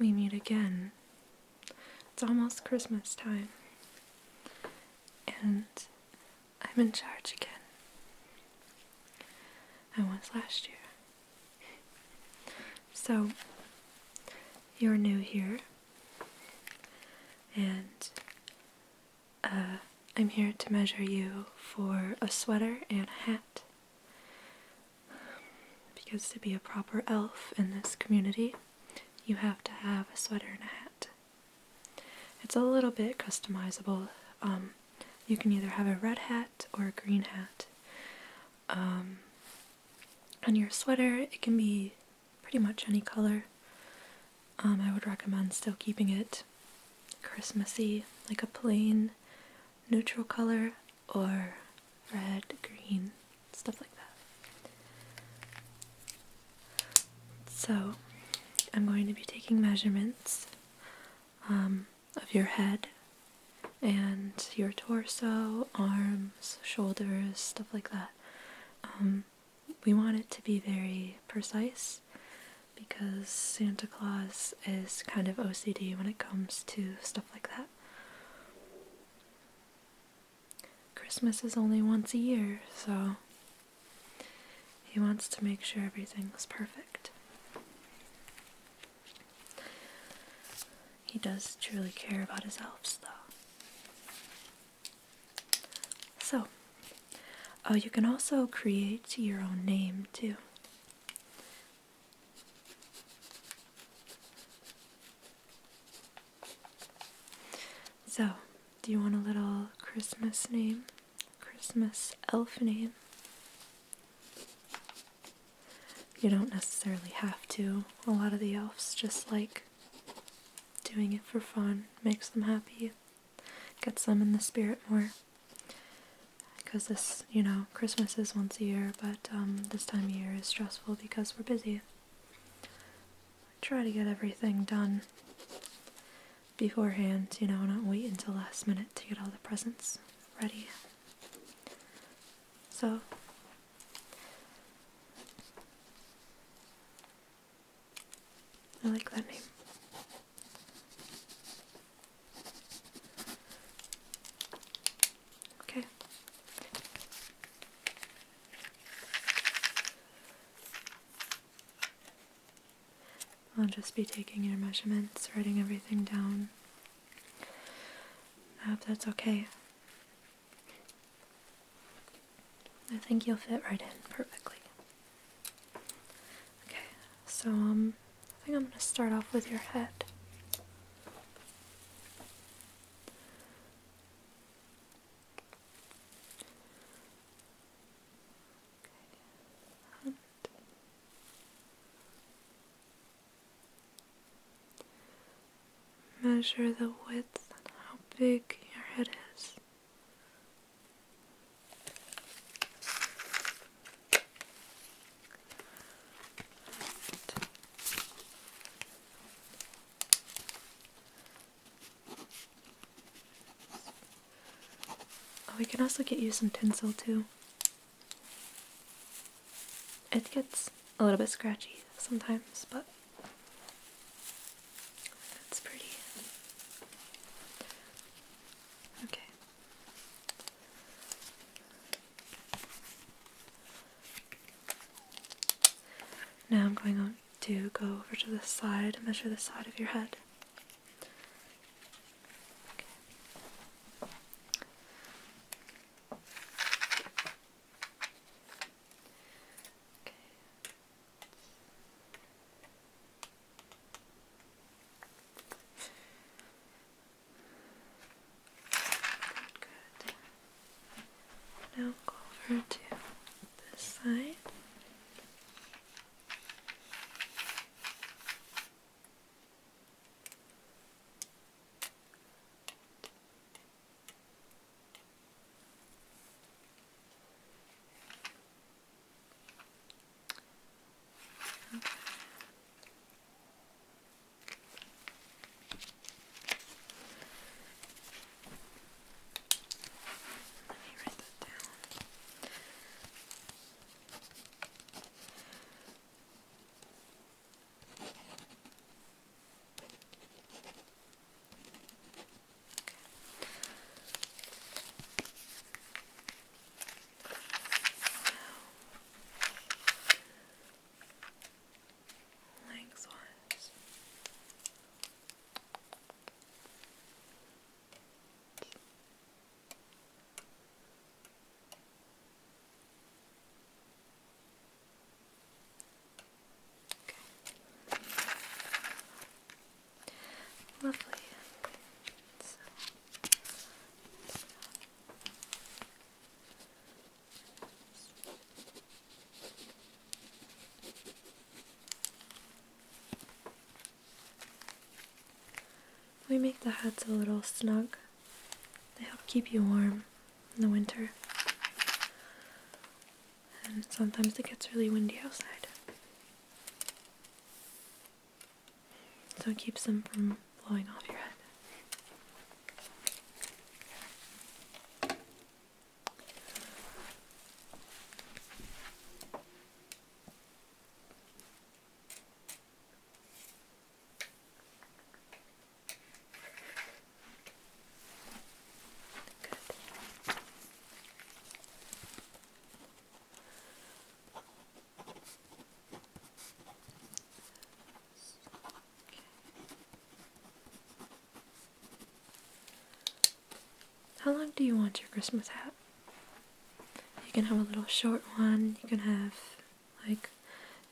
we meet again. It's almost Christmas time, and I'm in charge again. I was last year. So, you're new here, and I'm here to measure you for a sweater and a hat. Because to be a proper elf in this community, you have to have a sweater and a hat. It's a little bit customizable. You can either have a red hat or a green hat. On your sweater, it can be pretty much any color. I would recommend still keeping it Christmassy, like a plain neutral color, or red, green, stuff like that. So, I'm going to be taking measurements of your head and your torso, arms, shoulders, stuff like that. We want it to be very precise because Santa Claus is kind of OCD when it comes to stuff like that. Christmas is only once a year, so he wants to make sure everything's perfect. He does truly care about his elves, though. So, you can also create your own name, too. So, do you want a little Christmas name? Christmas elf name? You don't necessarily have to. A lot of the elves just like doing it for fun, makes them happy, gets them in the spirit more. Because this, Christmas is once a year, but this time of year is stressful because we're busy. Try to get everything done beforehand, not wait until last minute to get all the presents ready. So, I like that name. Okay. I'll just be taking your measurements, writing everything down. I hope that's okay. I think you'll fit right in perfectly. Okay, so I think I'm going to start off with your head. Measure the width and how big your head is. Oh, we can also get you some tinsel too. It gets a little bit scratchy sometimes, but it's pretty. Okay. Now I'm going to go over to the side and measure the side of your head. Now go over to this side. Let me write that down. we make the hats a little snug. They help keep you warm in the winter. And sometimes it gets really windy outside. So it keeps them from blowing off your head. How long do you want your Christmas hat? You can have a little short one, you can have like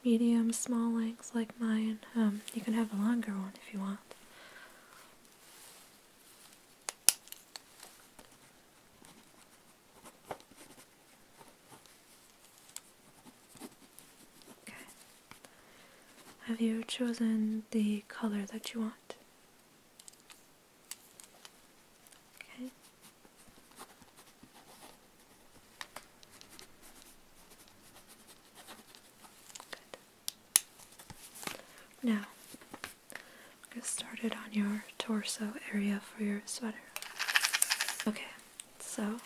medium, small lengths like mine. You can have a longer one if you want. Okay. Have you chosen the color that you want? Okay. Now, get started on your torso area for your sweater. Okay, so I'm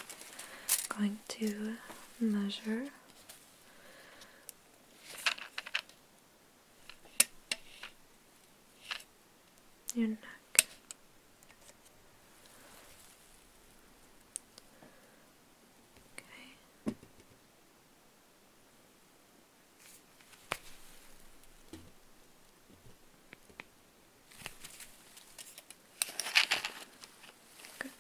going to measure your neck. Okay. Good.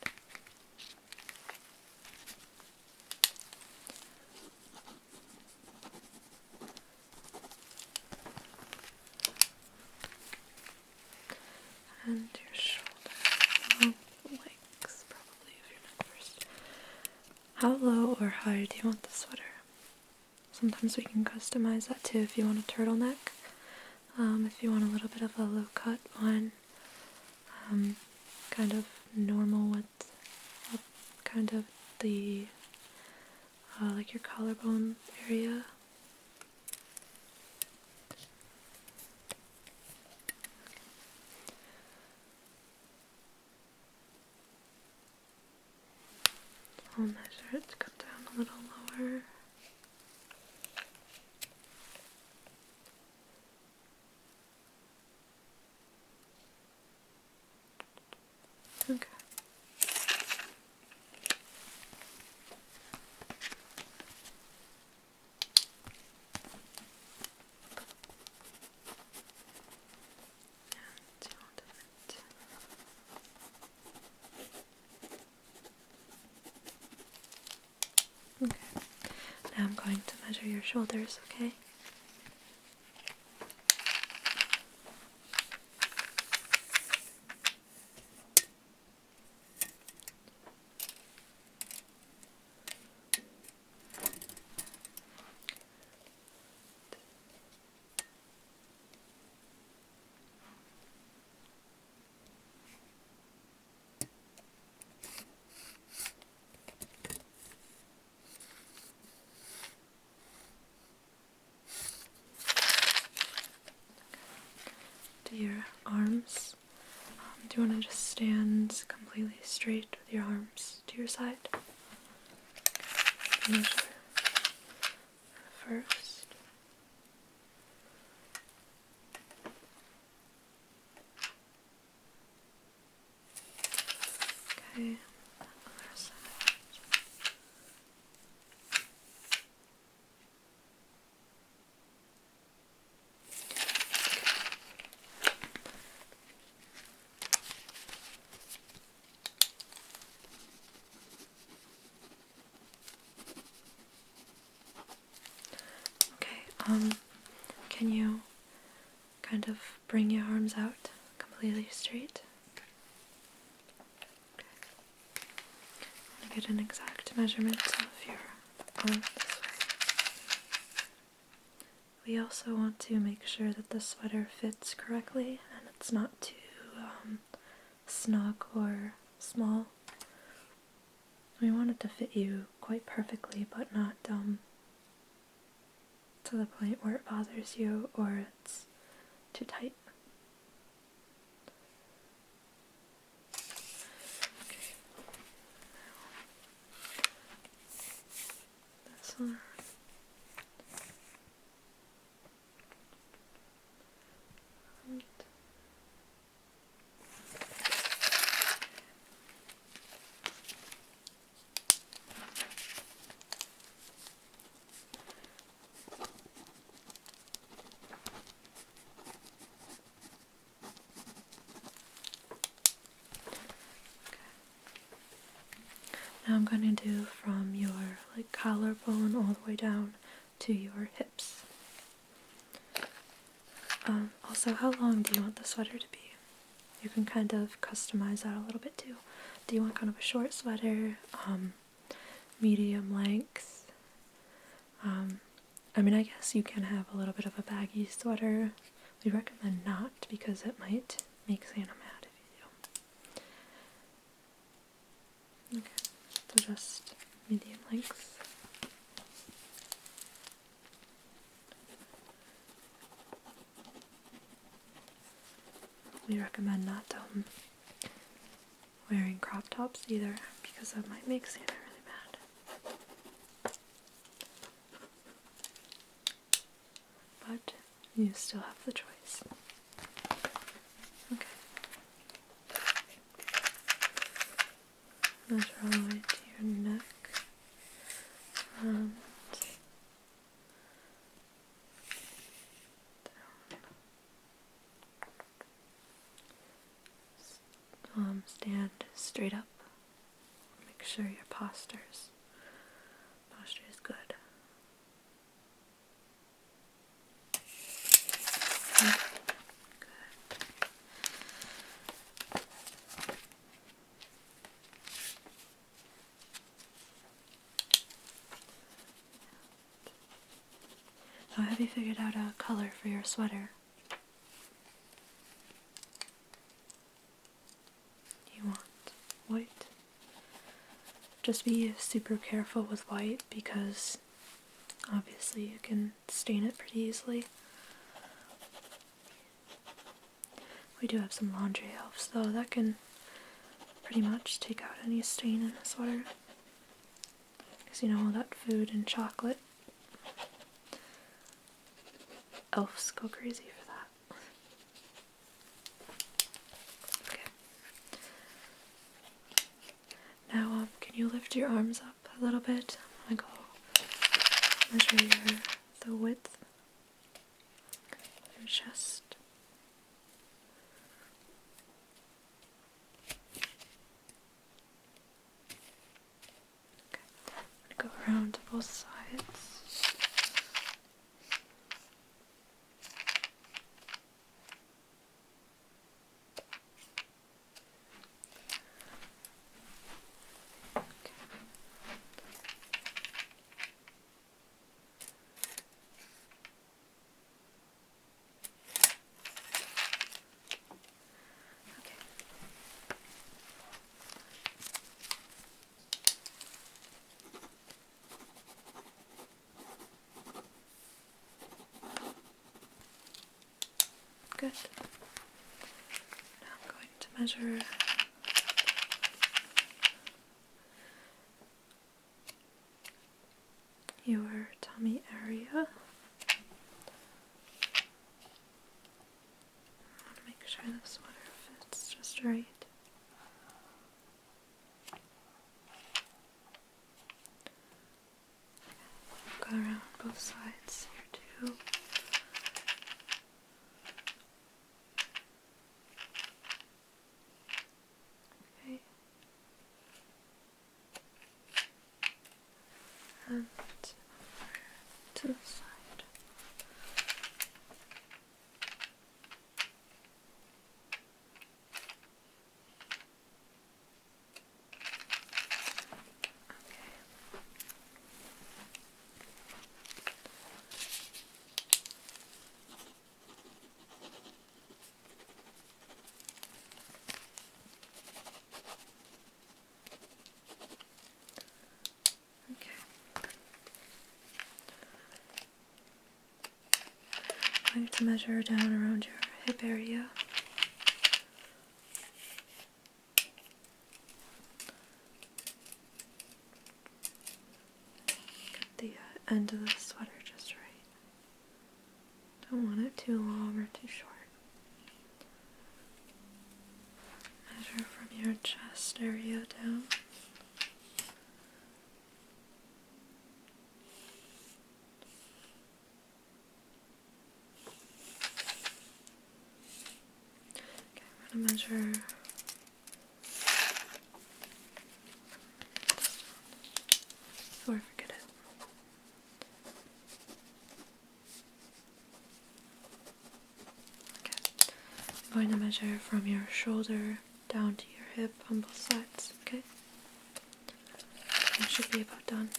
And your shoulder, legs, probably of your neck first. How low or high do you want the sweater? Sometimes we can customize that too if you want a turtleneck. If you want a little bit of a low cut one, kind of normal width, kind of the, like your collarbone area. I'll measure it to come down a little lower. Okay. Okay. Now I'm going to measure your shoulders, okay? Your arms. Do you want to just stand completely straight with your arms to your side? Measure first. Okay, other side. Can you kind of bring your arms out completely straight? Okay. I get an exact measurement of your arm this way. We also want to make sure that the sweater fits correctly and it's not too snug or small. We want it to fit you quite perfectly, but not to the point where it bothers you or it's too tight. Okay. This one. Now I'm going to do from your collarbone all the way down to your hips. Also, how long do you want the sweater to be? You can kind of customize that a little bit too. Do you want kind of a short sweater, medium length? I mean, I guess you can have a little bit of a baggy sweater. We recommend not because it might make Santa mad if you do. Okay, so just medium length. We recommend not wearing crop tops either because that might make Santa really mad. But you still have the choice. Okay. Measure all the way to your neck. And stand straight up. Make sure your posture is good. Okay. Good. Now, have you figured out a color for your sweater? You want white? Just be super careful with white because obviously you can stain it pretty easily. We do have some laundry elves though that can pretty much take out any stain in a sweater. Because you know all that food and chocolate. Elves go crazy for that. Okay. Now, can you lift your arms up a little bit? I'm gonna go measure the width of your chest. Okay. I'm gonna go around to both sides. Good. Now I'm going to measure your tummy area. I want to make sure the sweater fits just right. Go around both sides here too. Okay. And to the side. going to measure down around your hip area. Get the end of the sweater just right. Don't want it too long or too short. Measure from your chest area down. Okay, I'm going to measure before I forget it. Okay, I'm going to measure from your shoulder down to your hip on both sides, okay? I should be about done.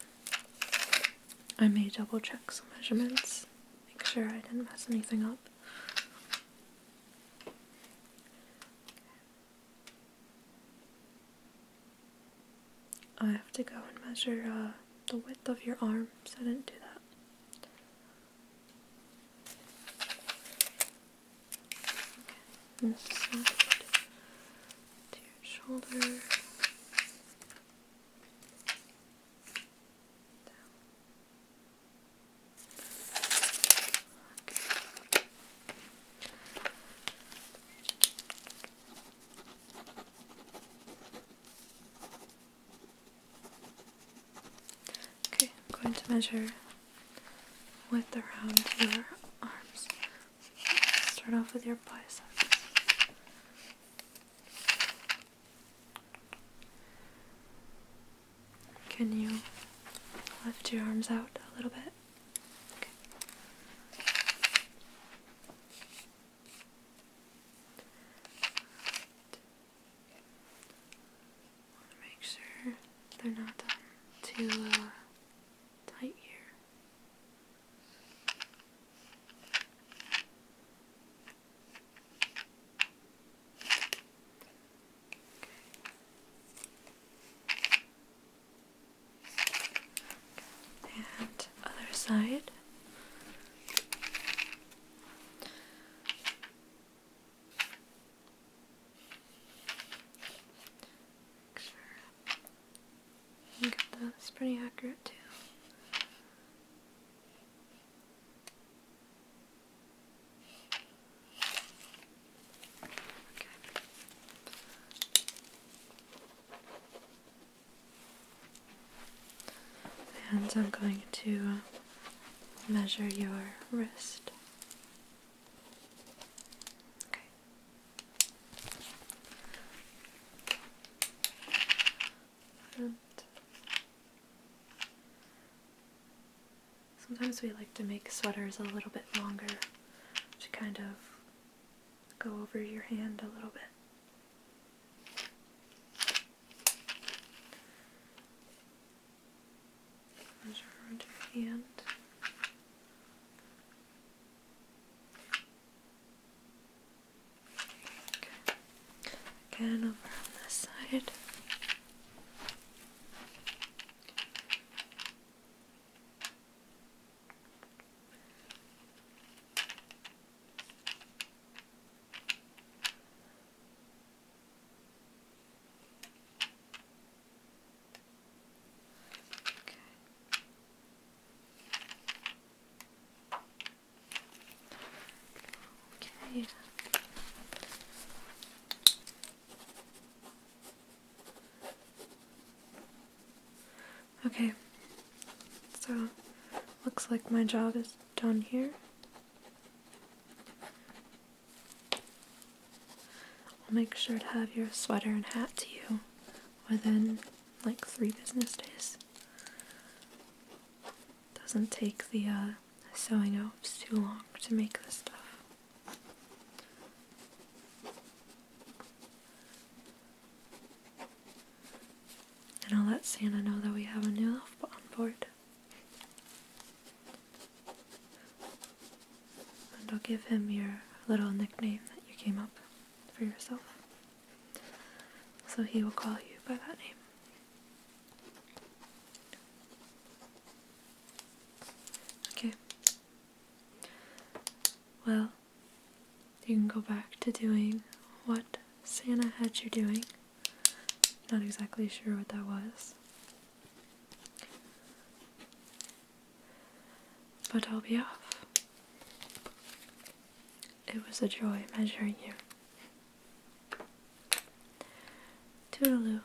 I may double check some measurements, make sure I didn't mess anything up. I have to go and measure the width of your arms. I didn't do that. Okay, this side to your shoulder. Okay, I'm going to measure width around your arms. Start off with your biceps. Can you lift your arms out a little bit? Okay. Want to make sure they're not too tight here. And other side. Make sure you get this pretty accurate too. Okay. And I'm going to measure your wrist. Okay. And sometimes we like to make sweaters a little bit longer to kind of go over your hand a little bit. Measure around your hand. Okay. Again, over on this side. Okay. Okay, so looks like my job is done here. I'll make sure to have your sweater and hat to you within like 3 business days. Doesn't take the sewing elves too long to make this stuff. And I'll let Santa know that we have a new elf on board. And I'll give him your little nickname that you came up for yourself. So he will call you by that name. Okay. well, you can go back to doing what Santa had you doing. Not exactly sure what that was. But I'll be off. It was a joy measuring you. Toodaloo.